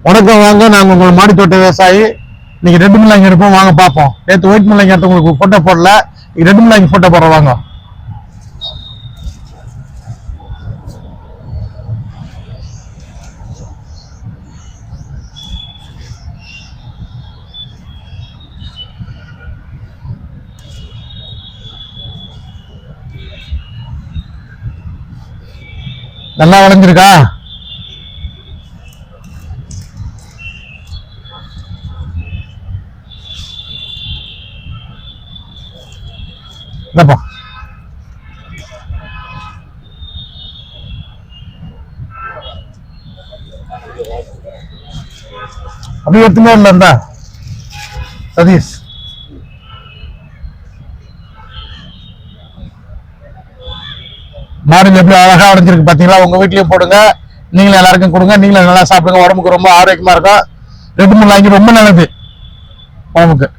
வணக்கம், வாங்க. நாங்க உங்களை மாடி தோட்ட விவசாயி. இன்னைக்கு ரெண்டு முள்ளாங்கி எடுப்போம், வாங்க பார்ப்போம். நேற்று ஒயிட் முள்ளாங்கி எடுத்து உங்களுக்கு போட்டோ போடல, ரெண்டு முள்ளாங்கி போட்டோ போடுறோம், வாங்க. நல்லா விளைஞ்சிருக்கா? இல்லப்பா, அப்படியே எடுத்துமே இல்லை இருந்தா சதீஷ். மாடுங்க எப்படி அழகா விளைஞ்சிருக்கு பாத்தீங்களா? உங்க வீட்லயும் போடுங்க, நீங்களும் எல்லாருக்கும் கொடுங்க, நீங்களும் நல்லா சாப்பிடுங்க. உடம்புக்கு ரொம்ப ஆரோக்கியமா இருக்கும். ரெண்டு முள்ளாங்கி ரொம்ப நல்லது உடம்புக்கு.